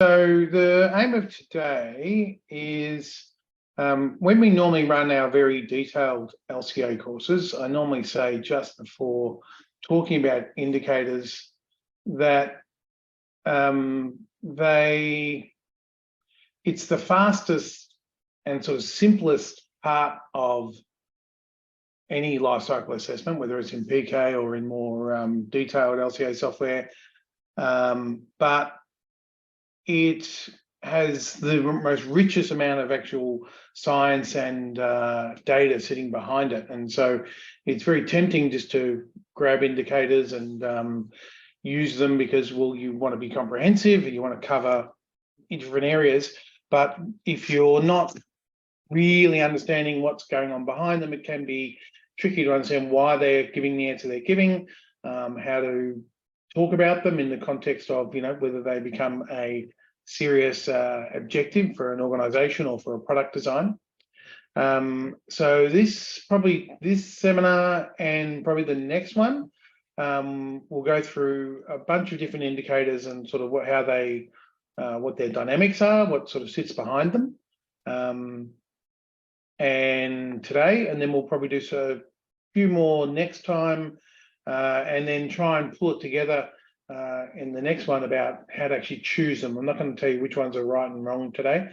So the aim of today is when we normally run our very detailed LCA courses, I normally say just before talking about indicators that it's the fastest and sort of simplest part of any life cycle assessment, whether it's in PIQET or in more detailed LCA software, but it has the most richest amount of actual science and data sitting behind it. And so it's very tempting just to grab indicators and use them because, well, you want to be comprehensive, you want to cover different areas. But if you're not really understanding what's going on behind them, it can be tricky to understand why they're giving the answer they're giving, how to talk about them in the context of, whether they become a serious objective for an organization or for a product design. So this seminar and probably the next one, we'll go through a bunch of different indicators and sort of what their dynamics are, what sort of sits behind them. And today, and then we'll probably do a few more next time, and then try and pull it together in the next one about how to actually choose them. I'm not going to tell you which ones are right and wrong today.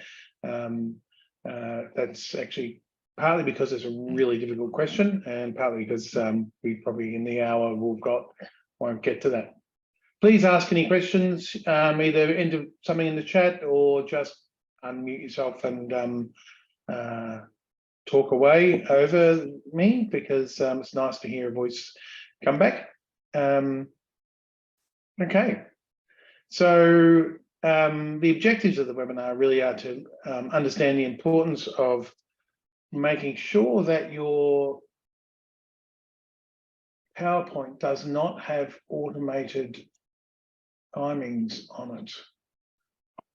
That's actually partly because it's a really difficult question, and partly because we probably in the hour won't get to that. Please ask any questions, either enter something in the chat or just unmute yourself and talk away over me, because it's nice to hear a voice come back. Okay, so the objectives of the webinar really are to understand the importance of making sure that your PowerPoint does not have automated timings on it.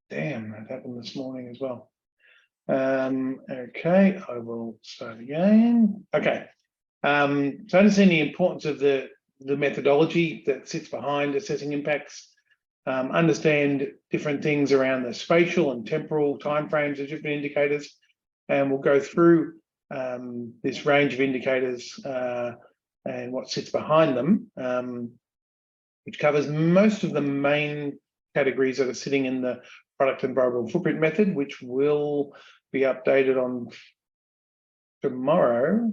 Damn, that happened this morning as well. Okay, I will start again. Okay, so understand the importance of the methodology that sits behind assessing impacts, understand different things around the spatial and temporal timeframes of different indicators, and we'll go through this range of indicators and what sits behind them, which covers most of the main categories that are sitting in the product environmental footprint method, which will be updated on tomorrow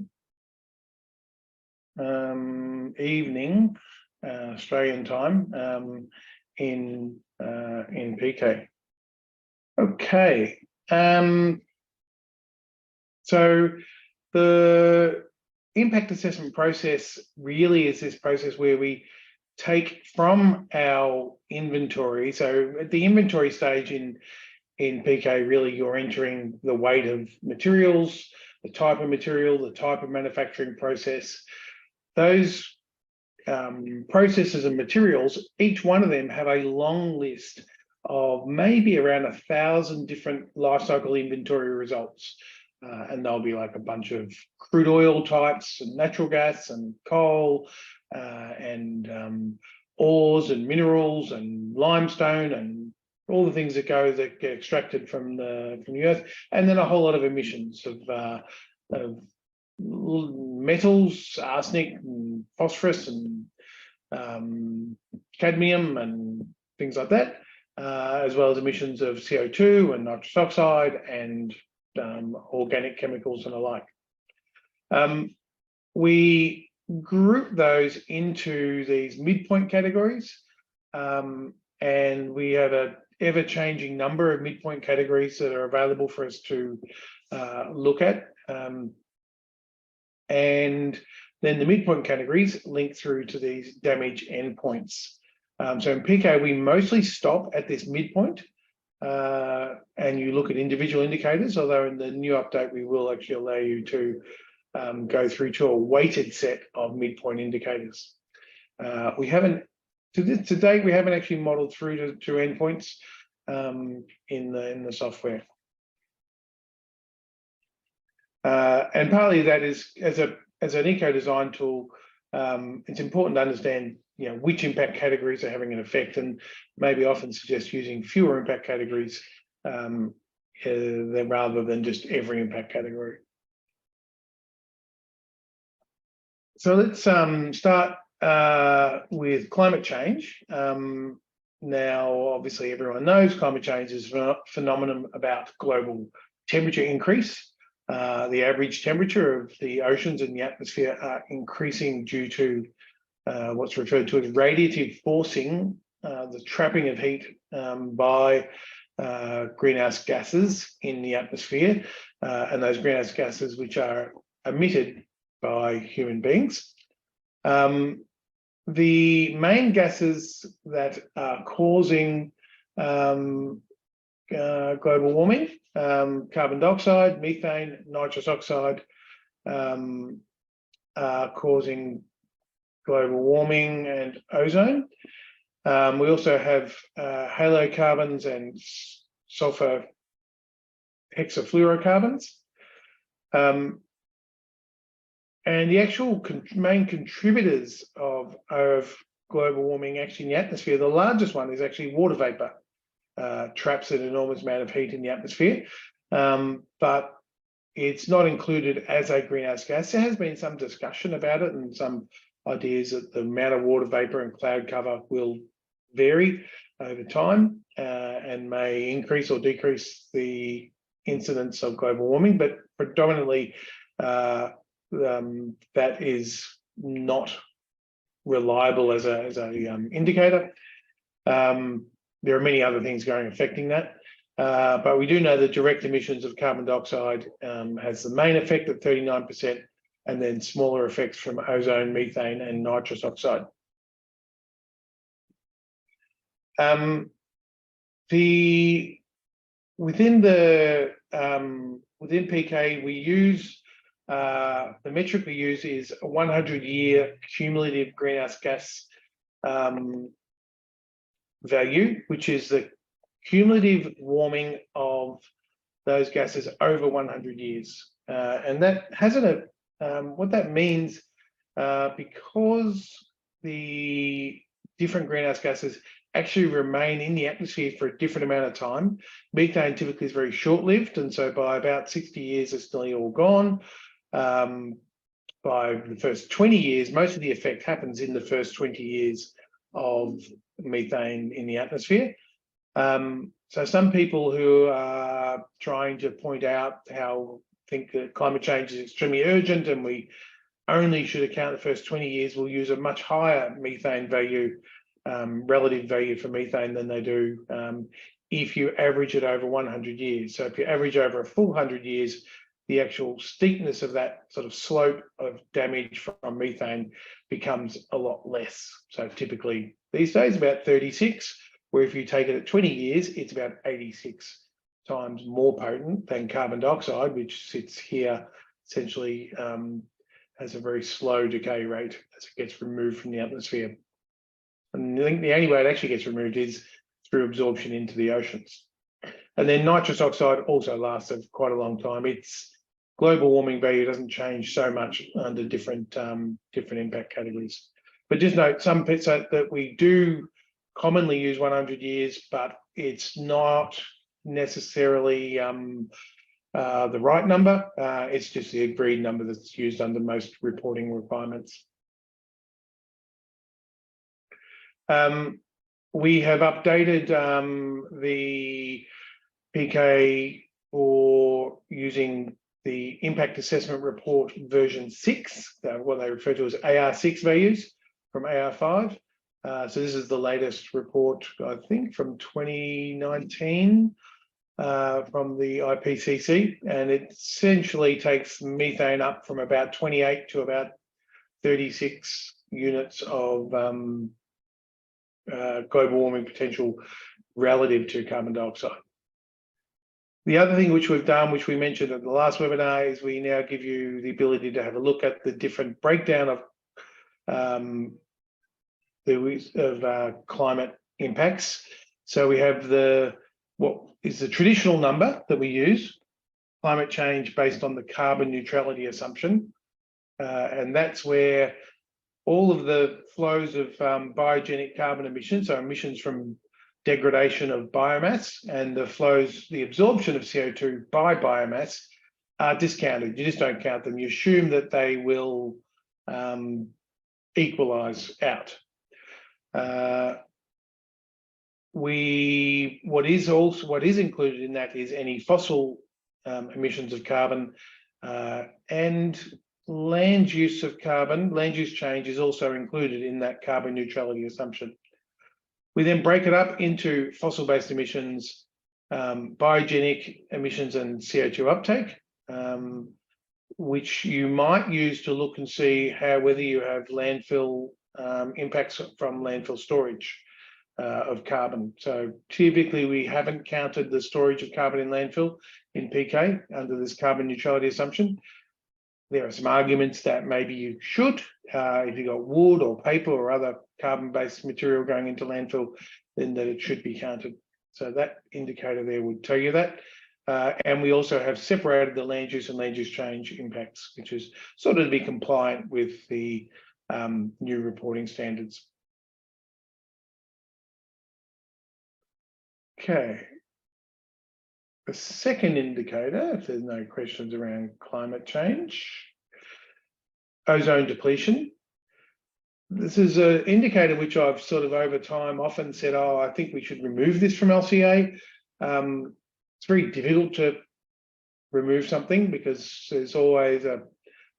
evening Australian time in PIQET. Okay, so the impact assessment process really is this process where we take from our inventory. So at the inventory stage in PIQET, really you're entering the weight of materials, the type of material, the type of manufacturing process. Those processes and materials, each one of them have a long list of maybe around 1,000 different life cycle inventory results. And there'll be like a bunch of crude oil types and natural gas and coal and ores and minerals and limestone and all the things that get extracted from the earth, and then a whole lot of emissions of metals, arsenic and phosphorus and cadmium and things like that, as well as emissions of CO2 and nitrous oxide and organic chemicals and the like. We group those into these midpoint categories, and we have an ever-changing number of midpoint categories that are available for us to look at. And then the midpoint categories link through to these damage endpoints. So in PIQET, we mostly stop at this midpoint and you look at individual indicators, although in the new update, we will actually allow you to go through to a weighted set of midpoint indicators. We haven't, to date, we haven't actually modeled through to endpoints in the software. And partly that is, as an eco design tool, it's important to understand which impact categories are having an effect, and maybe often suggest using fewer impact categories rather than just every impact category. So let's start with climate change. Now, obviously, everyone knows climate change is a phenomenon about global temperature increase. The average temperature of the oceans and the atmosphere are increasing due to what's referred to as radiative forcing, the trapping of heat by greenhouse gases in the atmosphere, and those greenhouse gases which are emitted by human beings. The main gases that are causing global warming, carbon dioxide, methane, nitrous oxide, are causing global warming, and ozone. We also have halocarbons and sulfur hexafluorocarbons. And the actual main contributors of global warming actually in the atmosphere, the largest one is actually water vapor. Traps an enormous amount of heat in the atmosphere, but it's not included as a greenhouse gas. There has been some discussion about it and some ideas that the amount of water vapor and cloud cover will vary over time and may increase or decrease the incidence of global warming, but predominantly that is not reliable as a indicator. There are many other things affecting that, but we do know that direct emissions of carbon dioxide has the main effect at 39%, and then smaller effects from ozone, methane, and nitrous oxide. Within PIQET, we use the metric we use is a 100-year cumulative greenhouse gas value, which is the cumulative warming of those gases over 100 years. And that has what that means, because the different greenhouse gases actually remain in the atmosphere for a different amount of time. Methane typically is very short-lived, and so by about 60 years, it's nearly all gone. By the first 20 years, most of the effect happens in the first 20 years of methane in the atmosphere. So some people who are trying to point out think that climate change is extremely urgent and we only should account the first 20 years will use a much higher methane value, relative value for methane than they do if you average it over 100 years. So if you average over a full 100 years, the actual steepness of that sort of slope of damage from methane becomes a lot less. So typically these days about 36, where if you take it at 20 years, it's about 86 times more potent than carbon dioxide, which sits here essentially has a very slow decay rate as it gets removed from the atmosphere. And I think the only way it actually gets removed is through absorption into the oceans. And then nitrous oxide also lasts quite a long time. Its global warming value doesn't change so much under different impact categories. But just note some bits that we do commonly use 100 years, but it's not necessarily the right number. It's just the agreed number that's used under most reporting requirements. We have updated the PIQET for using the Impact Assessment Report version 6, what they refer to as AR6 values from AR5. So this is the latest report, I think, from 2019 from the IPCC, and it essentially takes methane up from about 28 to about 36 units of global warming potential relative to carbon dioxide. The other thing which we've done, which we mentioned at the last webinar, is we now give you the ability to have a look at the different breakdown of climate impacts. So we have what is the traditional number that we use, climate change based on the carbon neutrality assumption. And that's where all of the flows of biogenic carbon emissions, so emissions from degradation of biomass, and the absorption of CO2 by biomass are discounted. You just don't count them. You assume that they will equalise out. What is included in that is any fossil emissions of carbon and land use of carbon. Land use change is also included in that carbon neutrality assumption. We then break it up into fossil-based emissions, biogenic emissions, and CO2 uptake, which you might use to look and see whether you have landfill impacts from landfill storage of carbon. So typically we haven't counted the storage of carbon in landfill in PK under this carbon neutrality assumption. There are some arguments that maybe you should, if you've got wood or paper or other carbon-based material going into landfill, then that it should be counted. So that indicator there would tell you that. And we also have separated the land use and land use change impacts, which is sort of to be compliant with the new reporting standards. Okay. The second indicator, if there's no questions around climate change, ozone depletion. This is an indicator which I've sort of over time often said, oh, I think we should remove this from LCA. It's very difficult to remove something because there's always a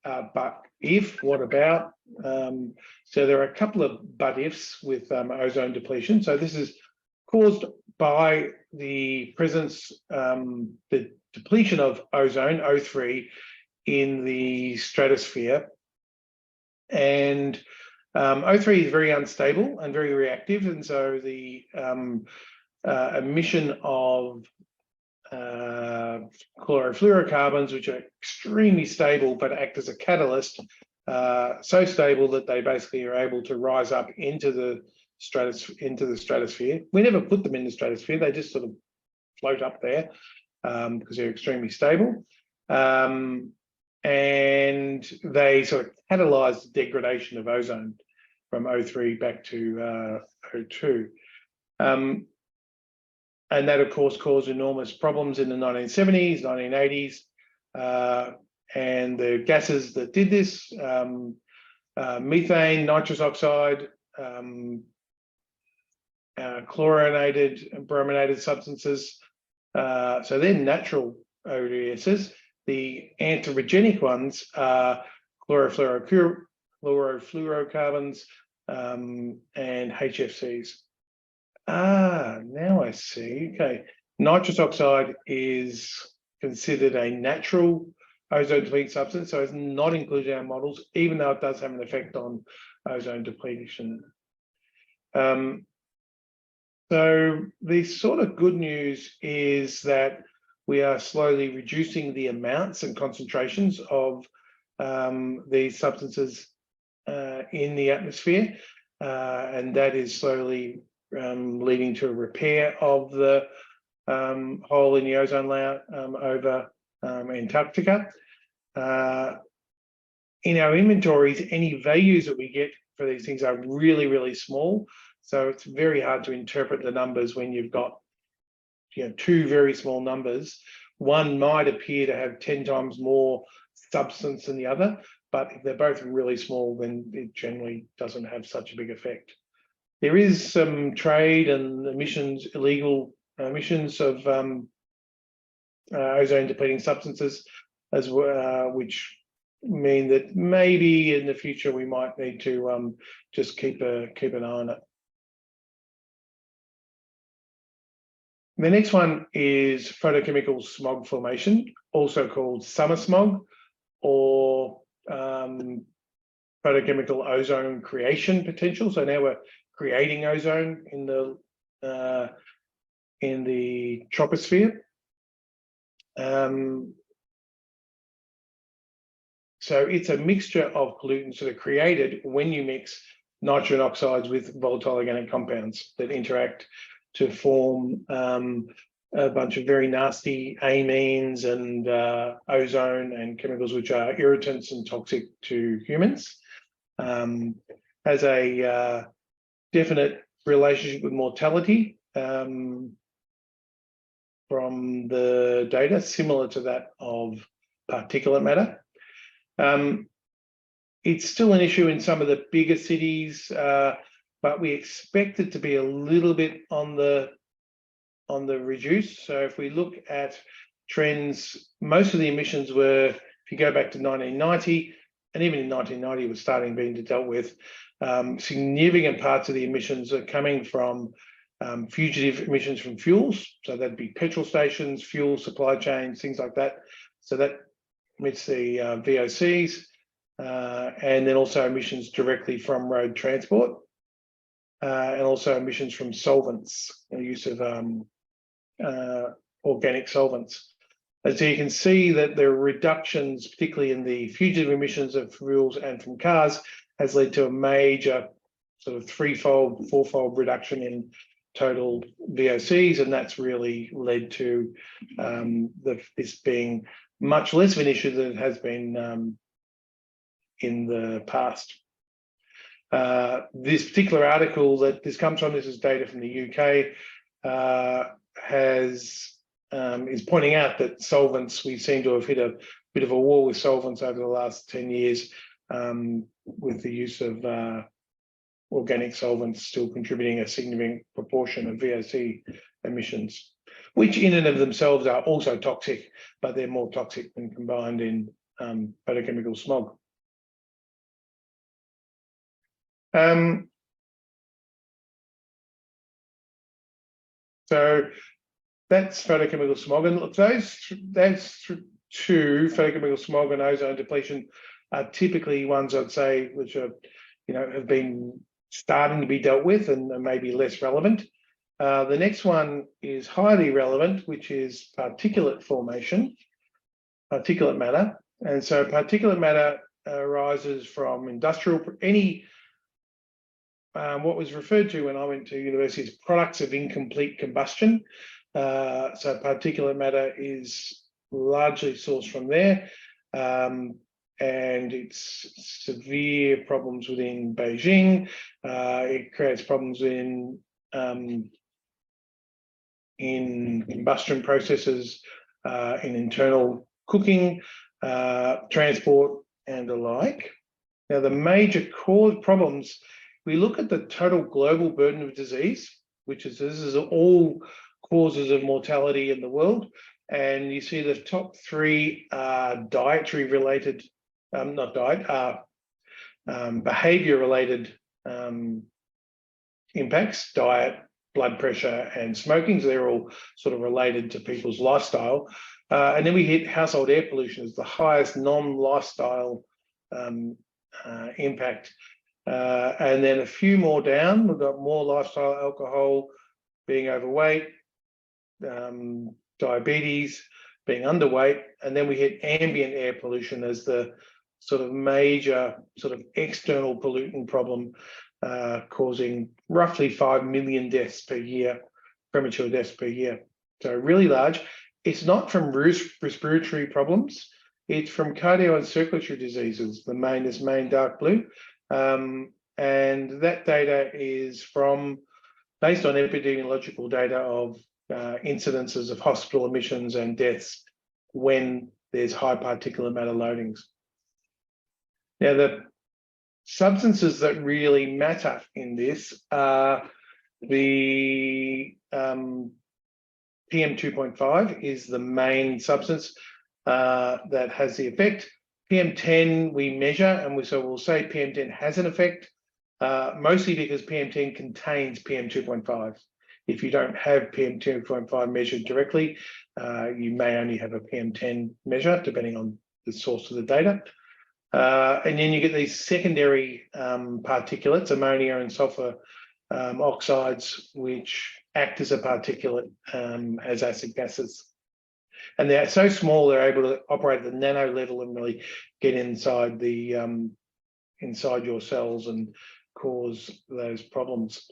but if, what about? So there are a couple of but ifs with ozone depletion. So this is caused by the presence, the depletion of ozone, O3, in the stratosphere. And O3 is very unstable and very reactive. And so the emission of chlorofluorocarbons, which are extremely stable but act as a catalyst, so stable that they basically are able to rise up into the stratosphere. We never put them in the stratosphere, they just sort of float up there because they're extremely stable. And they sort of catalyze the degradation of ozone from O3 back to O2. And that, of course, caused enormous problems in the 1970s, 1980s. And the gases that did this, methane, nitrous oxide, chlorinated and brominated substances. So they're natural ODSs. The anthropogenic ones are chlorofluorocarbons and HFCs. Now I see. Okay. Nitrous oxide is considered a natural ozone depleting substance, so it's not included in our models, even though it does have an effect on ozone depletion. So the sort of good news is that we are slowly reducing the amounts and concentrations of these substances in the atmosphere, and that is slowly leading to a repair of the hole in the ozone layer over Antarctica. In our inventories, any values that we get for these things are really, really small. So it's very hard to interpret the numbers when you've got two very small numbers. One might appear to have 10 times more substance than the other, but if they're both really small, then it generally doesn't have such a big effect. There is some trade and emissions, illegal emissions of ozone depleting substances as well, which mean that maybe in the future we might need to just keep an eye on it. The next one is photochemical smog formation, also called summer smog, or photochemical ozone creation potential. So now we're creating ozone in the troposphere. So it's a mixture of pollutants that are created when you mix nitrogen oxides with volatile organic compounds that interact to form a bunch of very nasty amines and ozone and chemicals which are irritants and toxic to humans. has a definite relationship with mortality from the data, similar to that of particulate matter. It's still an issue in some of the bigger cities, but we expect it to be a little bit on the reduce. So if we look at trends, most of the emissions were, if you go back to 1990, and even in 1990 was starting being dealt with, significant parts of the emissions are coming from fugitive emissions from fuels. So that'd be petrol stations, fuel supply chains, things like that. So that emits the VOCs, and then also emissions directly from road transport, and also emissions from solvents, the use of organic solvents. And so you can see that the reductions, particularly in the fugitive emissions of fuels and from cars, has led to a major sort of threefold, fourfold reduction in total VOCs, and that's really led to this being much less of an issue than it has been in the past. This particular article that this comes from, this is data from the UK, is pointing out that solvents, we seem to have hit a bit of a wall with solvents over the last 10 years, with the use of organic solvents still contributing a significant proportion of VOC emissions, which in and of themselves are also toxic, but they're more toxic when combined in photochemical smog. So that's photochemical smog, and look, those two, photochemical smog and ozone depletion, are typically ones I'd say which are, have been starting to be dealt with and maybe less relevant. The next one is highly relevant, which is particulate formation, particulate matter, and so particulate matter arises from industrial, what was referred to when I went to university as products of incomplete combustion. So particulate matter is largely sourced from there, and it's severe problems within Beijing. It creates problems in combustion processes, in internal cooking, transport, and the like. Now, the major cause problems, we look at the total global burden of disease, this is all causes of mortality in the world, and you see the top three are dietary related, behavior related impacts: diet, blood pressure, and smoking. So they're all sort of related to people's lifestyle. And then we hit household air pollution as the highest non-lifestyle impact. And then a few more down, we've got more lifestyle: alcohol, being overweight, diabetes, being underweight, and then we hit ambient air pollution as the sort of major sort of external pollutant problem, causing roughly 5 million deaths per year, premature deaths per year. So really large. It's not from respiratory problems, it's from cardio and circulatory diseases, this main dark blue. And that data is based on epidemiological data of incidences of hospital admissions and deaths when there's high particulate matter loadings. Now, the substances that really matter in this are the PM2.5 is the main substance that has the effect. PM10 we measure, and we'll say PM10 has an effect, mostly because PM10 contains PM2.5. If you don't have PM2.5 measured directly, you may only have a PM10 measure, depending on the source of the data. And then you get these secondary particulates, ammonia and sulfur oxides, which act as a particulate, as acid gases. And they're so small, they're able to operate at the nano level and really get inside inside your cells and cause those problems.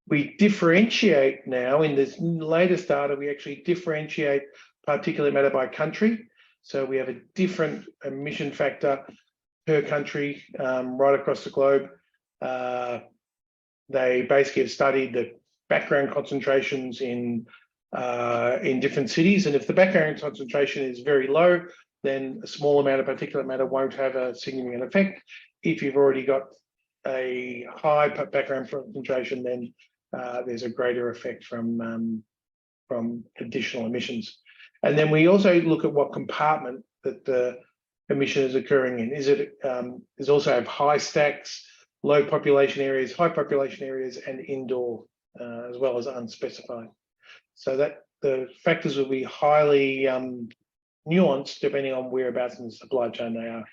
We differentiate now, in this latest data, we actually differentiate particulate matter by country. So we have a different emission factor per country right across the globe. They basically have studied the background concentrations in different cities, and if the background concentration is very low, then a small amount of particulate matter won't have a significant effect. If you've already got a high background concentration, then there's a greater effect from additional emissions. And then we also look at what compartment that the emission is occurring in. Is it is also have high stacks, low population areas, high population areas, and indoor, as well as unspecified. So that the factors will be highly nuanced depending on whereabouts in the supply chain they are.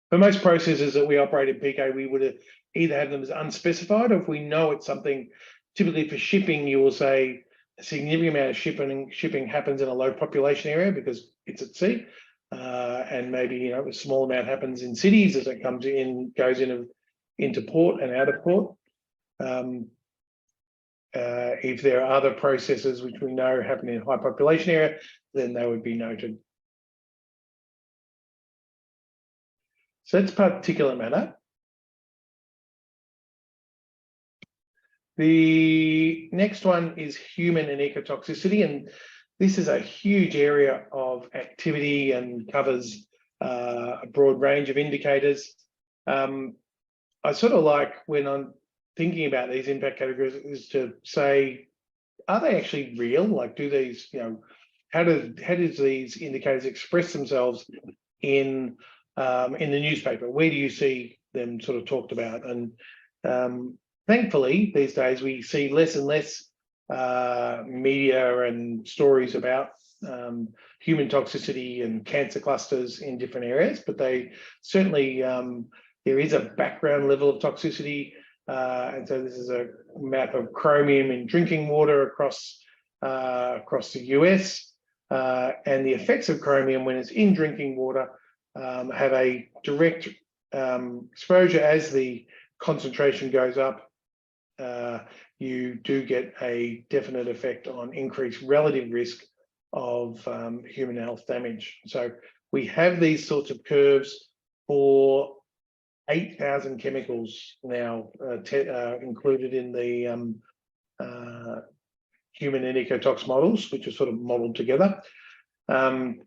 For most processes that we operate in PK, we would either have them as unspecified, or if we know it's something, typically for shipping, you will say a significant amount of shipping happens in a low population area because it's at sea, and maybe a small amount happens in cities as it comes in, goes into port and out of port. If there are other processes which we know happen in high population area, then they would be noted. So that's particulate matter. The next one is human and ecotoxicity, and this is a huge area of activity and covers a broad range of indicators. I sort of like, when I'm thinking about these impact categories, is to say, are they actually real? Like, do these, how does these indicators express themselves in the newspaper? Where do you see them sort of talked about? And thankfully, these days we see less and less media and stories about human toxicity and cancer clusters in different areas, but they certainly, there is a background level of toxicity. And so this is a map of chromium in drinking water across the US, and the effects of chromium when it's in drinking water have a direct exposure. As the concentration goes up, you do get a definite effect on increased relative risk of human health damage. So we have these sorts of curves for 8,000 chemicals now included in the human and ecotox models, which are sort of modeled together. It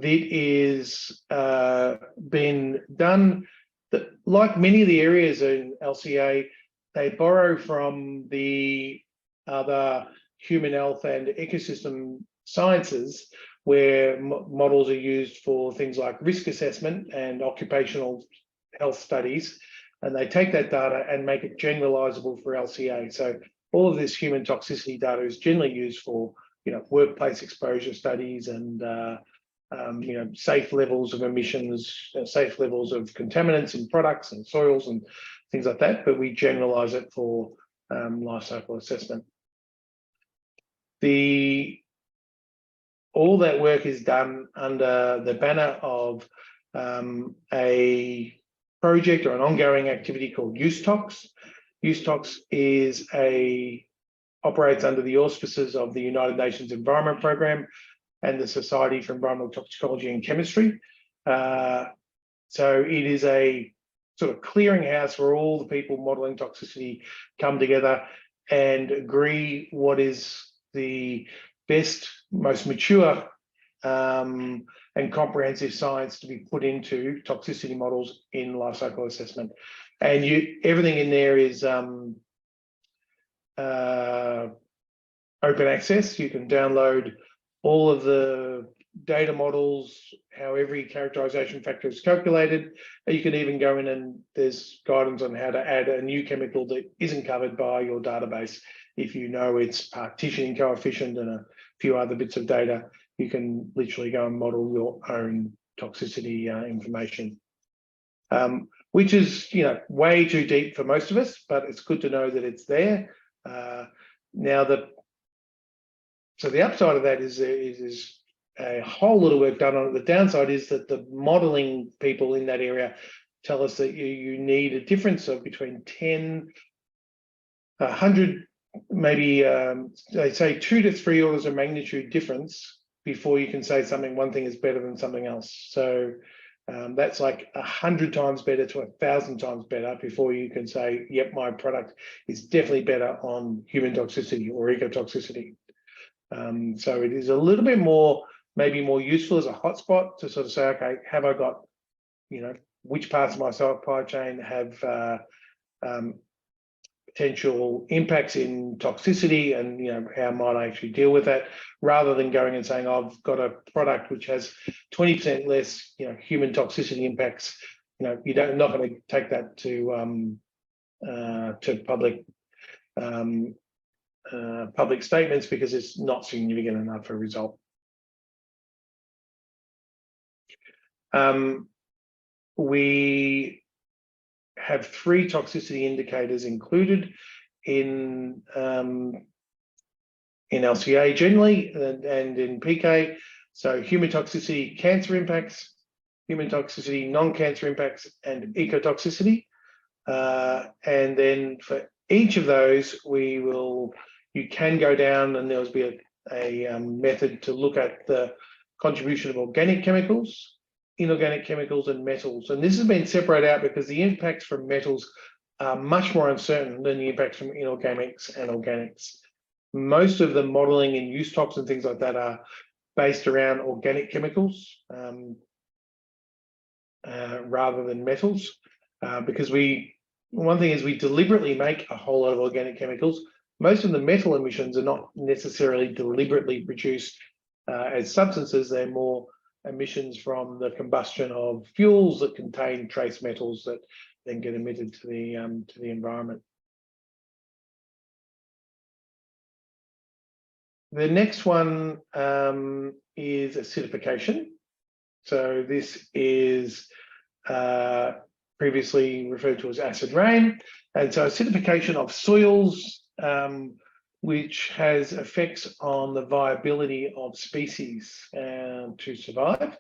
is been done that, like many of the areas in LCA, they borrow from the other human health and ecosystem sciences, where models are used for things like risk assessment and occupational health studies, and they take that data and make it generalizable for LCA. So all of this human toxicity data is generally used for workplace exposure studies and safe levels of emissions, safe levels of contaminants in products and soils and things like that, but we generalize it for life cycle assessment. All that work is done under the banner of a project or an ongoing activity called UseTox. UseTox operates under the auspices of the United Nations Environment Programme and the Society for Environmental Toxicology and Chemistry. So it is a sort of clearinghouse where all the people modelling toxicity come together and agree what is the best, most mature and comprehensive science to be put into toxicity models in life cycle assessment. And everything in there is open access. You can download all of the data models, how every characterization factor is calculated. You can even go in and there's guidance on how to add a new chemical that isn't covered by your database. If you know its partitioning coefficient and a few other bits of data, you can literally go and model your own toxicity information, which is way too deep for most of us, but it's good to know that it's there. So the upside of that is a whole lot of work done on it. The downside is that the modelling people in that area tell us that you need a difference of between 10, 100, maybe they say 2 to 3 orders of magnitude difference before you can say one thing is better than something else. So That's like 100 times better to 1,000 times better before you can say, yep, my product is definitely better on human toxicity or ecotoxicity. So it is a little bit more, maybe more useful as a hotspot to sort of say, okay, have I got, which parts of my supply chain have potential impacts in toxicity, and how might I actually deal with that, rather than going and saying I've got a product which has 20% less human toxicity impacts. Not going to take that to public statements because it's not significant enough a result. We have 3 toxicity indicators included in LCA generally and in PIQET. So human toxicity, cancer impacts, human toxicity, non-cancer impacts, and ecotoxicity. And then for each of those, you can go down, and there'll be a method to look at the contribution of organic chemicals, inorganic chemicals, and metals. And this has been separated out because the impacts from metals are much more uncertain than the impacts from inorganics and organics. Most of the modelling and use tox and things like that are based around organic chemicals rather than metals, because one thing is we deliberately make a whole lot of organic chemicals. Most of the metal emissions are not necessarily deliberately produced as substances. They're more emissions from the combustion of fuels that contain trace metals that then get emitted to the environment. The next one is acidification. So this is previously referred to as acid rain. And so acidification of soils, which has effects on the viability of species to survive.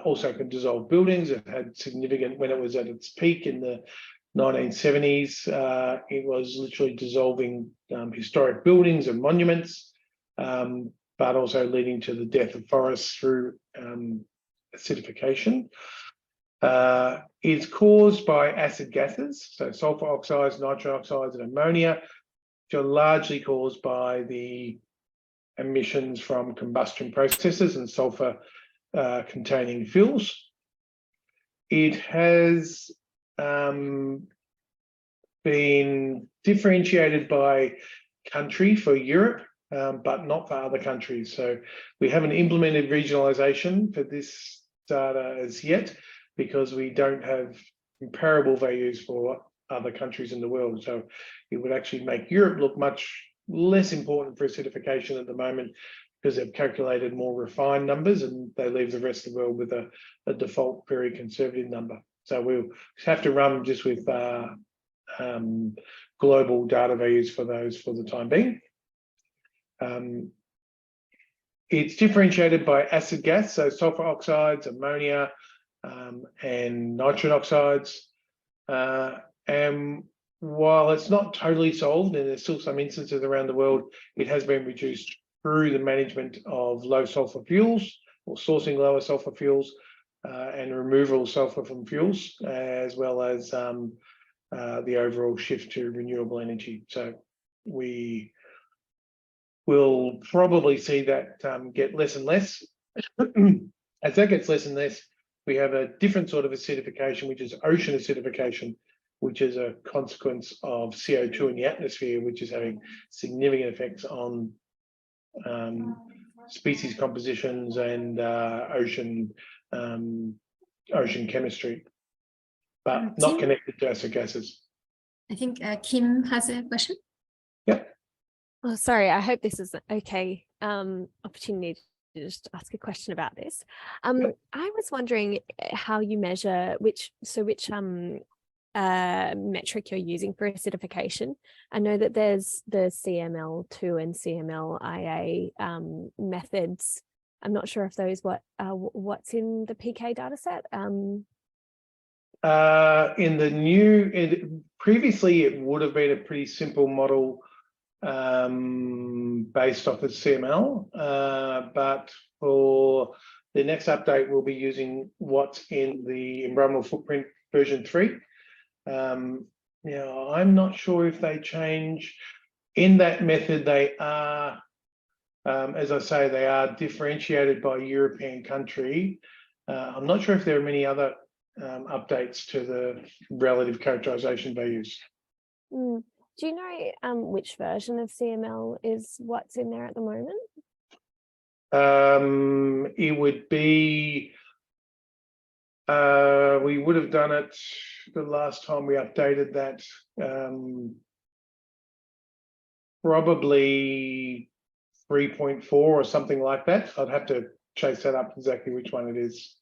Also can dissolve buildings. It had significant, when it was at its peak in the 1970s, it was literally dissolving historic buildings and monuments, but also leading to the death of forests through acidification. It's caused by acid gases, so sulfur oxides, nitrogen oxides, and ammonia, which are largely caused by the emissions from combustion processes and sulfur containing fuels. It has been differentiated by country for Europe, but not for other countries. So we haven't implemented regionalisation for this data as yet, because we don't have comparable values for other countries in the world. So it would actually make Europe look much less important for acidification at the moment, because they've calculated more refined numbers and they leave the rest of the world with a default very conservative number. So we'll have to run just with global data values for those for the time being. It's differentiated by acid gas, so sulfur oxides, ammonia, and nitrogen oxides. And while it's not totally solved, and there's still some instances around the world, it has been reduced through the management of low sulfur fuels, or sourcing lower sulfur fuels, and removal of sulfur from fuels, as well as the overall shift to renewable energy. So we will probably see that get less and less. As that gets less and less, we have a different sort of acidification, which is ocean acidification, which is a consequence of CO2 in the atmosphere, which is having significant effects on species compositions and ocean chemistry, but not connected to acid gases. I think Kim has a question. Yeah. Oh, sorry. I hope this is an okay opportunity to just ask a question about this. I was wondering how you measure which metric you're using for acidification. I know that there's the CML2 and CMLIA methods. I'm not sure if those what's in the PK data set. In the new, previously it would have been a pretty simple model based off of CML, but for the next update will be using what's in the environmental footprint version 3. Now, I'm not sure if they change in that method. They are, as I say, they are differentiated by European country. I'm not sure if there are many other updates to the relative characterization values. Do you know which version of CML is what's in there at the moment? It would be, we would have done it the last time we updated that, probably 3.4 or something like that. I'd have to chase that up exactly which one it is.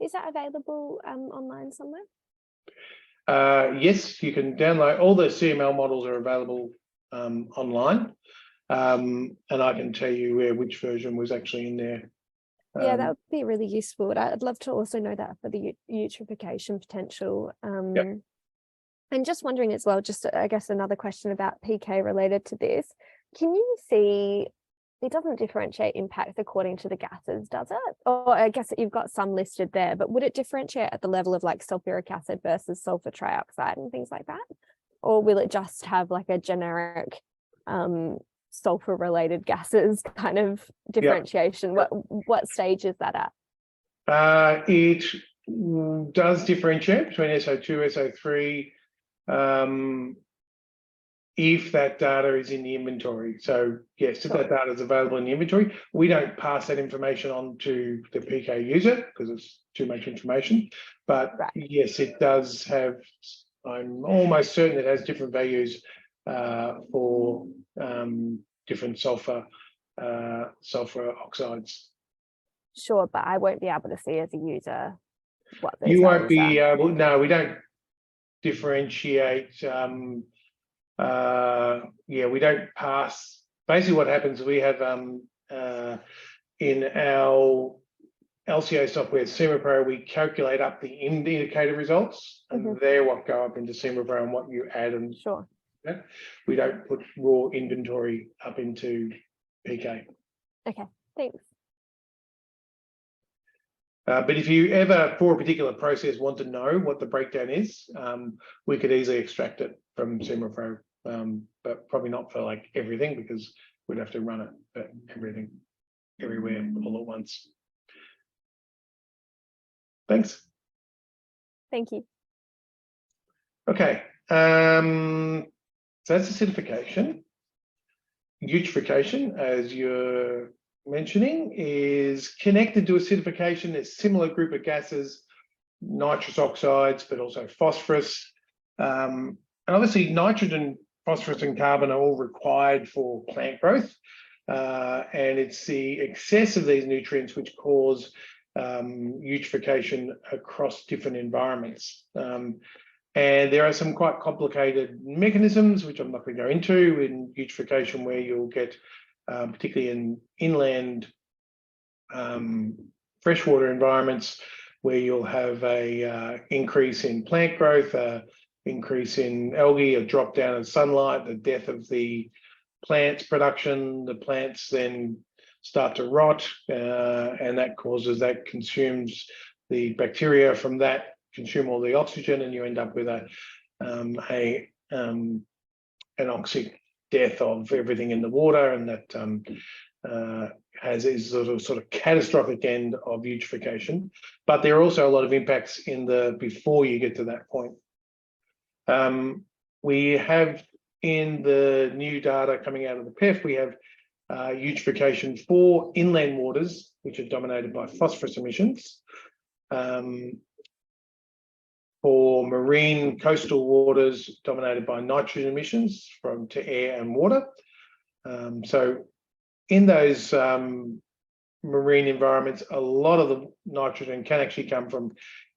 Is that available online somewhere? Yes, you can download. All the CML models are available online, and I can tell you which version was actually in there. Yeah, that would be really useful. I'd love to also know that for the eutrophication potential. Yep. And just wondering as well, just I guess another question about PK related to this. Can you see, it doesn't differentiate impacts according to the gases, does it? Or I guess you've got some listed there, but would it differentiate at the level of like sulfuric acid versus sulfur trioxide and things like that? Or will it just have like a generic sulfur related gases kind of differentiation? Yep. What stage is that at? It does differentiate between SO2, SO3, if that data is in the inventory. So yes, if that data is available in the inventory, we don't pass that information on to the PK user because it's too much information. But yes, it does have, I'm almost certain it has different values for different sulfur oxides. Sure, but I won't be able to see as a user what those You won't be are. able, no, we don't differentiate. We don't pass. Basically what happens, we have in our LCA software, SEMAPro, we calculate up the indicator results, and they're what go up into SEMAPro and what you add. And sure, we don't put raw inventory up into PK. Okay, thanks. But if you ever, for a particular process, want to know what the breakdown is, we could easily extract it from SEMAPro, but probably not for like everything, because we'd have to run it for everything, everywhere, all at once. Thanks. Thank you. Okay, so that's acidification. Eutrophication, as you're mentioning, is connected to acidification. There's a similar group of gases, nitrous oxides, but also phosphorus. And obviously nitrogen, phosphorus and carbon are all required for plant growth. And it's the excess of these nutrients which cause eutrophication across different environments. And there are some quite complicated mechanisms, which I'm not going to go into, in eutrophication, where you'll get, particularly in inland freshwater environments, where you'll have a increase in plant growth, increase in algae, a drop down in sunlight, the death of the plants production. The plants then start to rot, and that consumes the bacteria from that, consume all the oxygen, and you end up with an anoxic death of everything in the water, and that is sort of catastrophic end of eutrophication. But there are also a lot of impacts in the before you get to that point. We have in the new data coming out of the PEF, we have eutrophication for inland waters, which are dominated by phosphorus emissions. For marine coastal waters dominated by nitrogen emissions to air and water. So in those marine environments, a lot of the nitrogen can actually come from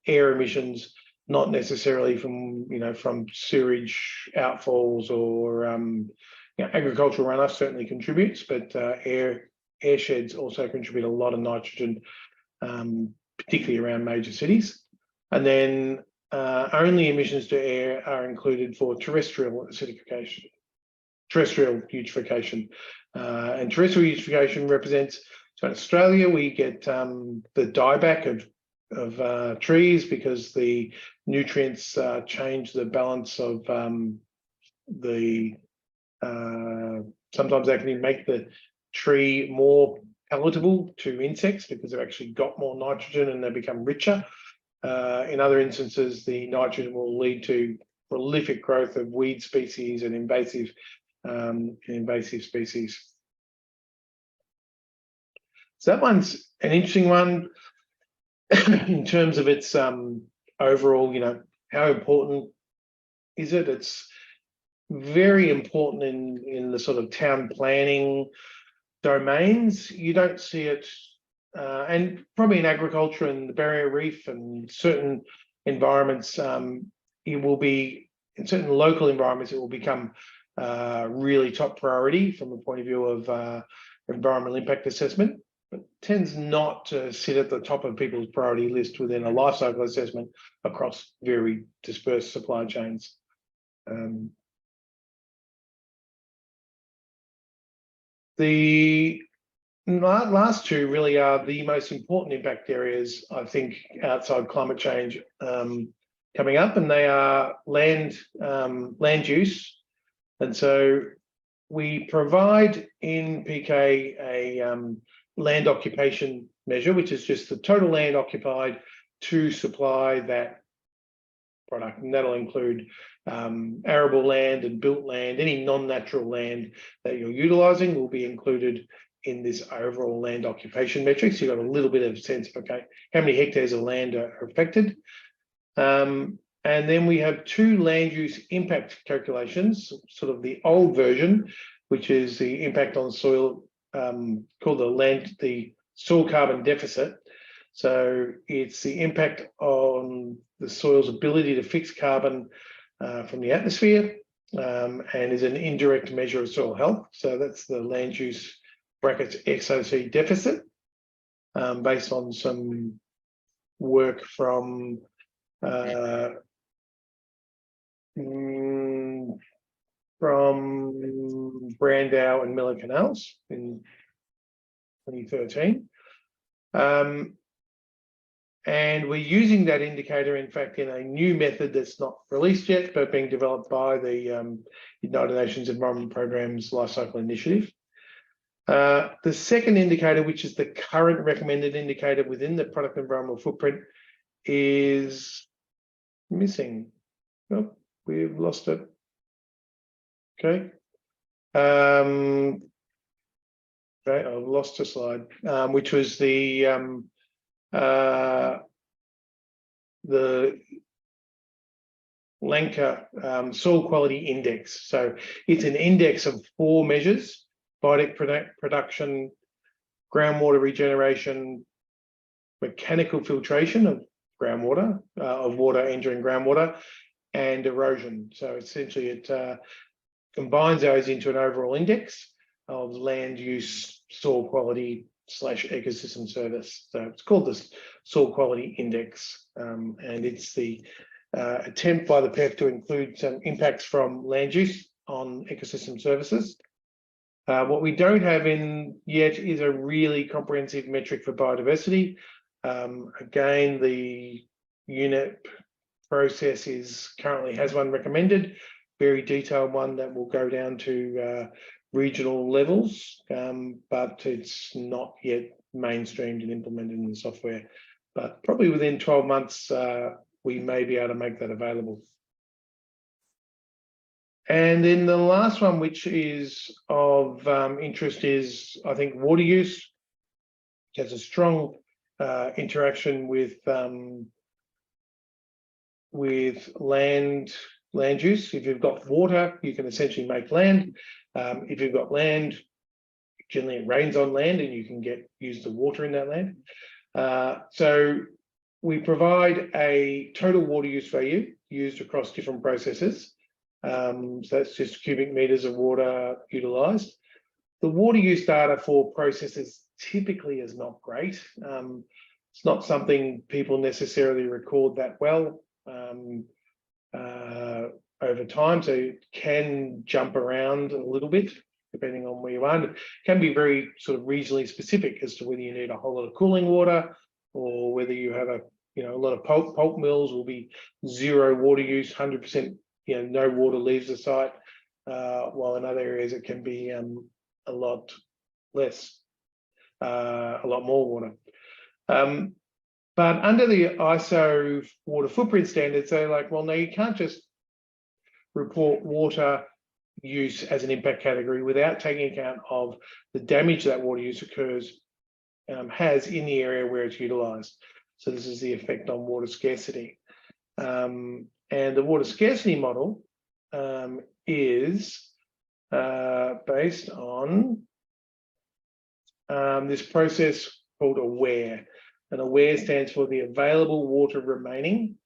air emissions, not necessarily from from sewage outfalls or agricultural runoff certainly contributes, but air sheds also contribute a lot of nitrogen, particularly around major cities. And then only emissions to air are included for terrestrial eutrophication. And terrestrial eutrophication represents So in Australia, we get the dieback of trees because the nutrients change the balance of the. Sometimes they can make the tree more palatable to insects because they've actually got more nitrogen and they become richer. In other instances, the nitrogen will lead to prolific growth of weed species and invasive species. So that one's an interesting one in terms of its overall, how important is it? It's very important in the sort of town planning domains. You don't see it, and probably in agriculture and the barrier reef and certain environments, it will be, in certain local environments, it will become really top priority from the point of view of environmental impact assessment, but tends not to sit at the top of people's priority list within a life cycle assessment across very dispersed supply chains. The last two really are the most important impact areas, I think, outside climate change coming up, and they are land use. And so we provide in PK a land occupation measure, which is just the total land occupied to supply that product, and that'll include arable land and built land. Any non-natural land that you're utilising will be included in this overall land occupation metric. So you've got a little bit of sense of, okay, how many hectares of land are affected. And then we have two land use impact calculations, sort of the old version, which is the impact on soil, called the soil carbon deficit. So it's the impact on the soil's ability to fix carbon from the atmosphere, and is an indirect measure of soil health. So that's the land use brackets XOC deficit, based on some work from Brandau and Miller Canals in 2013. And we're using that indicator, in fact, in a new method that's not released yet, but being developed by the United Nations Environment Programme's Life Cycle Initiative. The second indicator, which is the current recommended indicator within the product environmental footprint, is missing. Oh, we've lost it. Okay. Okay, I've lost a slide, which was the Lanka Soil Quality Index. So it's an index of 4 measures: biotic production, groundwater regeneration, mechanical filtration of groundwater, of water entering groundwater, and erosion. So essentially it combines those into an overall index of land use, soil quality / ecosystem service. So it's called the Soil Quality Index, and it's the attempt by the PEF to include some impacts from land use on ecosystem services. What we don't have in yet is a really comprehensive metric for biodiversity. Again, the UNEP process currently has one recommended, very detailed one that will go down to regional levels, but it's not yet mainstreamed and implemented in the software. But probably within 12 months, we may be able to make that available. And then the last one, which is of interest, is, I think, water use, which has a strong interaction with land use. If you've got water, you can essentially make land. If you've got land, generally it rains on land and you can use the water in that land. So we provide a total water use value used across different processes. So that's just cubic meters of water utilised. The water use data for processes typically is not great. It's not something people necessarily record that well over time, so it can jump around a little bit. depending on where you are. And it can be very sort of regionally specific as to whether you need a whole lot of cooling water or whether you have a lot of pulp mills will be zero water use, 100%, no water leaves the site, while in other areas it can be a lot less, a lot more water. But under the ISO water footprint standards, they're like, well, no, you can't just report water use as an impact category without taking account of the damage that water use has in the area where it's utilised. So this is the effect on water scarcity. And the water scarcity model is based on this process called AWARE. And AWARE stands for the available water remaining.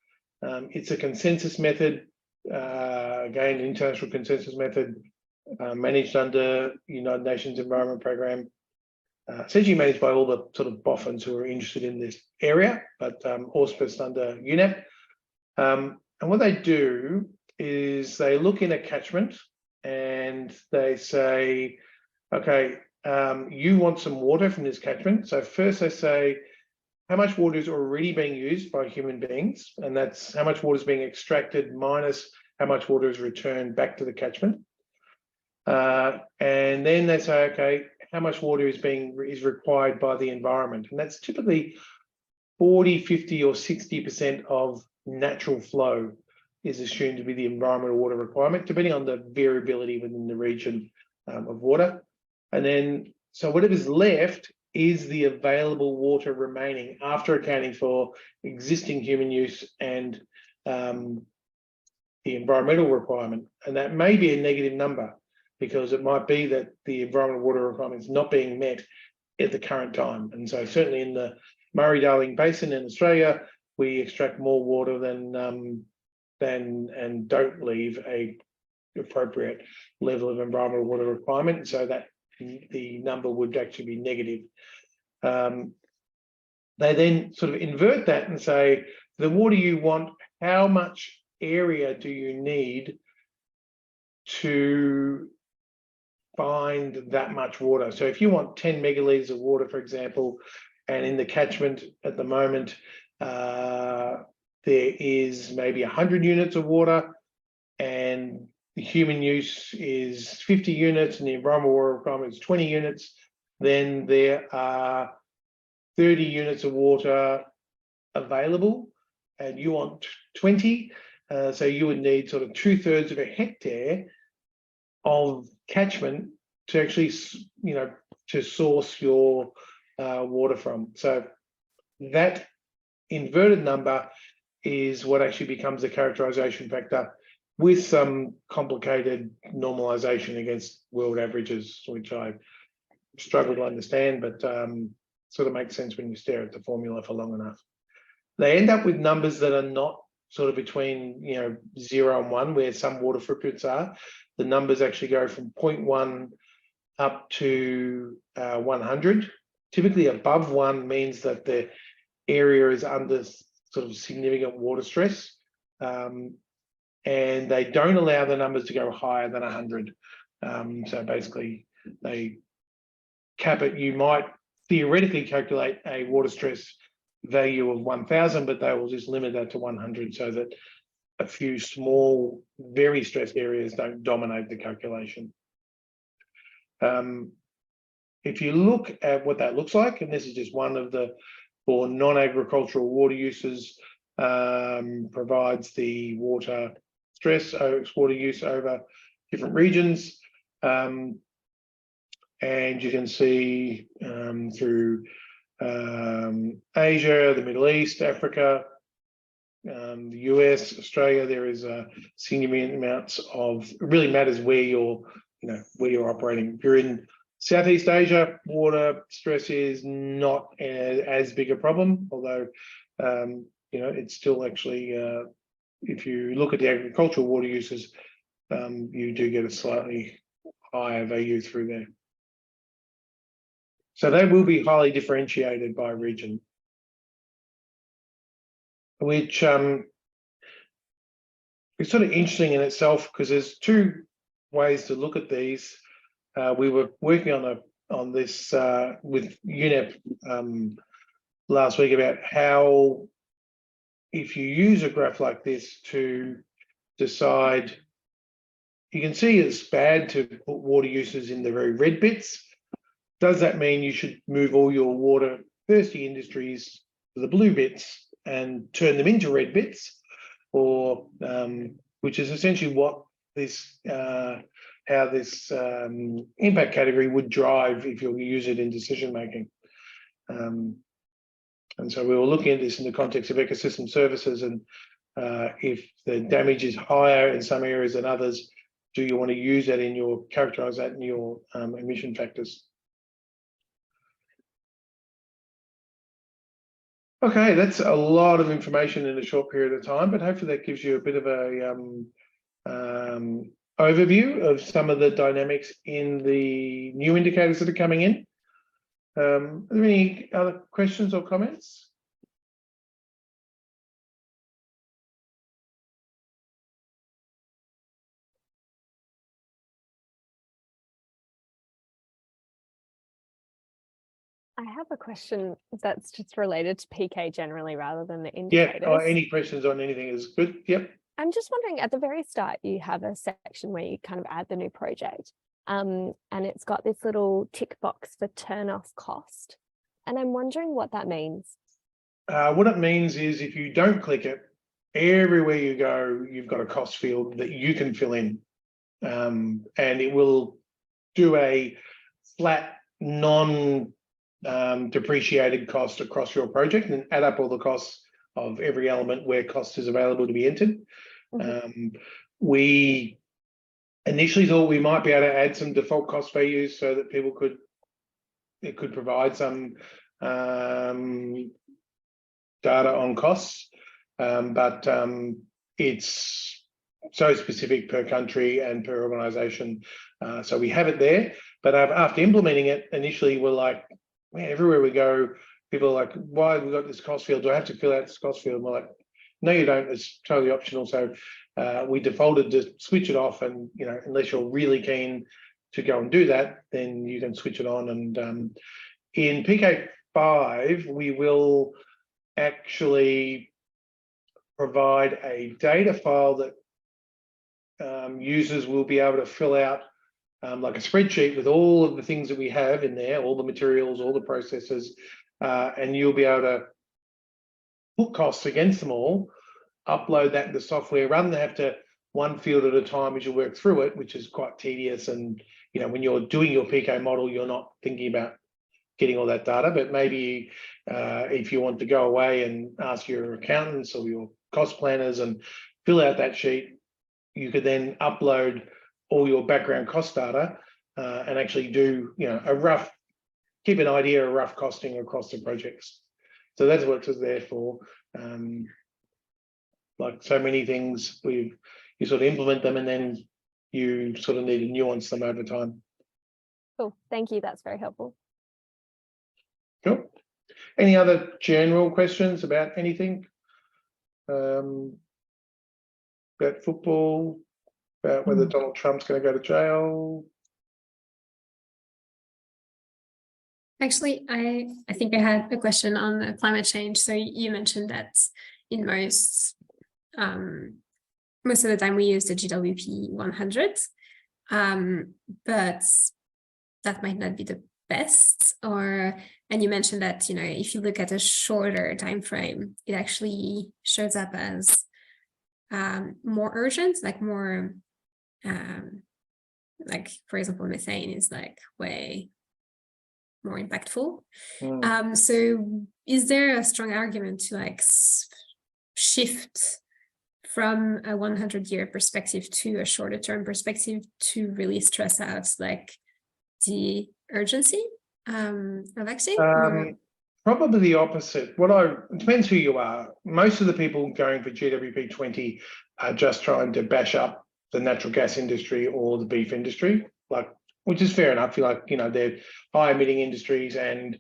It's a consensus method, again, international consensus method, managed under United Nations Environment Programme, essentially managed by all the sort of boffins who are interested in this area, but auspiced under UNEP. And what they do is they look in a catchment and they say, okay, you want some water from this catchment. So first they say, how much water is already being used by human beings? And that's how much water is being extracted minus how much water is returned back to the catchment. And then they say, okay, how much water is required by the environment? And that's typically 40, 50 or 60% of natural flow is assumed to be the environmental water requirement, depending on the variability within the region of water. And then, so whatever's left is the available water remaining after accounting for existing human use and the environmental requirement. And that may be a negative number because it might be that the environmental water requirement is not being met at the current time. And so certainly in the Murray-Darling Basin in Australia, we extract more water than and don't leave a appropriate level of environmental water requirement. So that the number would actually be negative. They then sort of invert that and say, the water you want, how much area do you need to find that much water? So if you want 10 megalitres of water, for example, and in the catchment at the moment, there is maybe 100 units of water and the human use is 50 units and the environmental water requirement is 20 units, then there are 30 units of water available and you want 20. So you would need sort of 2/3 of a hectare of catchment to actually, to source your water from. So that inverted number is what actually becomes the characterization factor with some complicated normalization against world averages, which I struggle to understand, but sort of makes sense when you stare at the formula for long enough. They end up with numbers that are not sort of between 0 and 1, where some water footprints are. The numbers actually go from 0.1 up to 100. Typically above 1 means that the area is under sort of significant water stress. And they don't allow the numbers to go higher than 100. So basically they cap it. You might theoretically calculate a water stress value of 1,000, but they will just limit that to 100 so that a few small, very stressed areas don't dominate the calculation. If you look at what that looks like, and this is just one of the for non-agricultural water uses, provides the water stress, water use over different regions. And you can see through Asia, the Middle East, Africa, the US, Australia, there is a significant amounts of, it really matters where you're, where you're operating. If you're in Southeast Asia, water stress is not as big a problem, although, it's still actually, if you look at the agricultural water uses, you do get a slightly higher value through there. So they will be highly differentiated by region, which is sort of interesting in itself because there's two ways to look at these. we were working on this with UNEP last week about how, if you use a graph like this to decide, you can see it's bad to put water uses in the very red bits. Does that mean you should move all your water thirsty industries to the blue bits and turn them into red bits, or which is essentially what this how this impact category would drive if you use it in decision making. And so we were looking at this in the context of ecosystem services, and if the damage is higher in some areas than others, do you want to use that in your, characterize that in your emission factors? Okay, that's a lot of information in a short period of time, but hopefully that gives you a bit of a overview of some of the dynamics in the new indicators that are coming in. Are there any other questions or comments? I have a question that's just related to PK generally rather than the indicators. Yeah, any questions on anything is good. Yep. I'm just wondering, at the very start, you have a section where you kind of add the new project, and it's got this little tick box for turn off cost. And I'm wondering what that means. What it means is if you don't click it, everywhere you go, you've got a cost field that you can fill in. And it will do a flat, non-depreciated cost across your project and add up all the costs of every element where cost is available to be entered. Mm-hmm. We initially thought we might be able to add some default cost values so that people could provide some data on costs, but it's so specific per country and per organisation. So we have it there, but after implementing it, initially we're like, man, everywhere we go, people are like, why have we got this cost field? Do I have to fill out this cost field? And we're like, no, you don't. It's totally optional. So we defaulted to switch it off, and unless you're really keen to go and do that, then you can switch it on. And in PIQET 5, we will actually provide a data file that users will be able to fill out like a spreadsheet with all of the things that we have in there, all the materials, all the processes, and you'll be able to put costs against them all, upload that into software rather than have to one field at a time as you work through it, which is quite tedious. And when you're doing your PK model, you're not thinking about getting all that data, but maybe if you want to go away and ask your accountants or your cost planners and fill out that sheet, you could then upload all your background cost data and actually do keep an idea of rough costing across the projects. So that's what it's there for. Like so many things, you sort of implement them and then you sort of need to nuance them over time. Cool, thank you, that's very helpful. Cool. Any other general questions about anything? About football, about whether Donald Trump's going to go to jail? Actually, I think I had a question on the climate change. So you mentioned that in most of the time we use the GWP 100, but that might not be the best. And you mentioned that if you look at a shorter time frame, it actually shows up as more urgent, like more like, for example, methane is like way more impactful. So is there a strong argument to like shift from a 100-year perspective to a shorter term perspective to really stress out like the urgency of acting? Probably the opposite. It depends who you are. Most of the people going for GWP 20 are just trying to bash up the natural gas industry or the beef industry, which is fair enough. They're high emitting industries and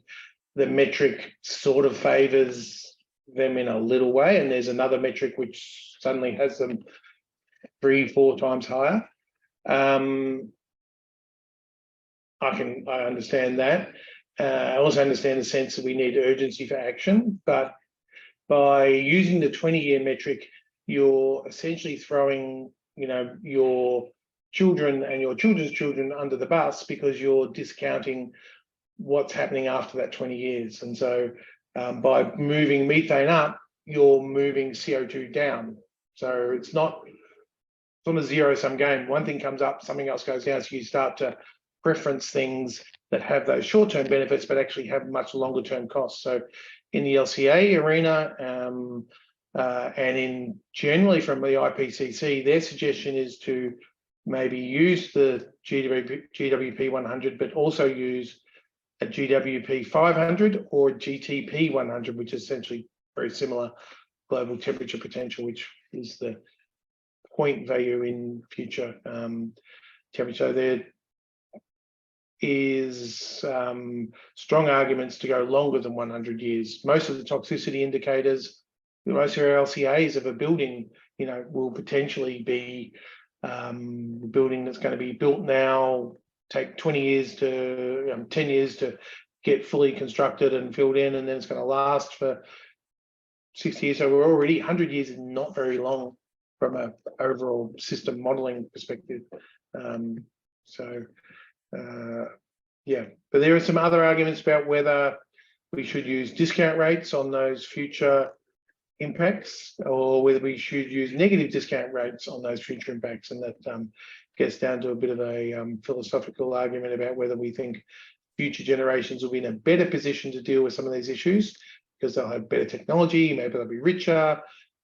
the metric sort of favors them in a little way. And there's another metric which suddenly has them 3-4 times higher. I understand that. I also understand the sense that we need urgency for action, but by using the 20-year metric, you're essentially throwing, your children and your children's children under the bus, because you're discounting what's happening after that 20 years. And so by moving methane up, you're moving CO2 down. So it's not a zero-sum game. One thing comes up, something else goes down. So you start to preference things that have those short-term benefits, but actually have much longer-term costs. So in the LCA arena, and in generally from the IPCC, their suggestion is to maybe use the GWP 100, but also use a GWP 500 or GTP 100, which is essentially very similar global temperature potential, which is the point value in future temperature. There is strong arguments to go longer than 100 years. Most of the toxicity indicators, most of our LCAs of a building, will potentially be a building that's going to be built now, take 20 years to 10 years to get fully constructed and filled in, and then it's going to last for 60 years. So we're already 100 years is not very long from an overall system modeling perspective. Yeah, but there are some other arguments about whether we should use discount rates on those future impacts, or whether we should use negative discount rates on those future impacts. And that gets down to a bit of a philosophical argument about whether we think future generations will be in a better position to deal with some of these issues because they'll have better technology, maybe they'll be richer,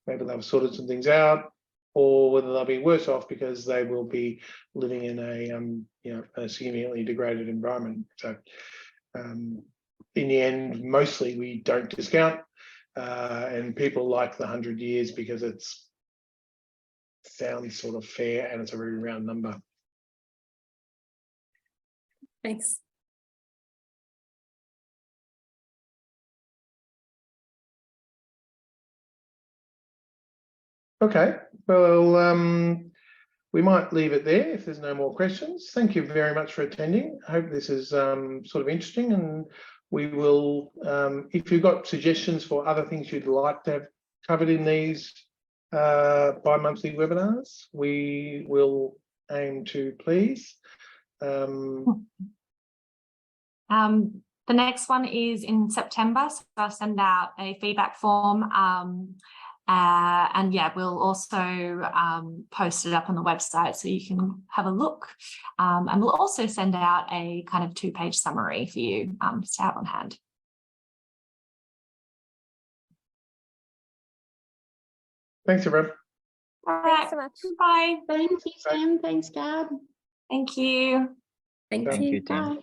maybe they'll have sorted some things out, or whether they'll be worse off because they will be living in a significantly degraded environment. So in the end, mostly we don't discount, and people like the 100 years because it sounds sort of fair and it's a very round number. Thanks. Okay, well, we might leave it there if there's no more questions. Thank you very much for attending. I hope this is sort of interesting, and we will, if you've got suggestions for other things you'd like to have covered in these bi-monthly webinars, we will aim to please. The next one is in September, so I'll send out a feedback form. And yeah, we'll also post it up on the website so you can have a look. And we'll also send out a kind of 2-page summary for you to have on hand. Thanks, everyone. All right. Thanks so much. Bye. Thank you, Sam. Thanks, Gab. Thank you. Thank Thank you. you, Bye.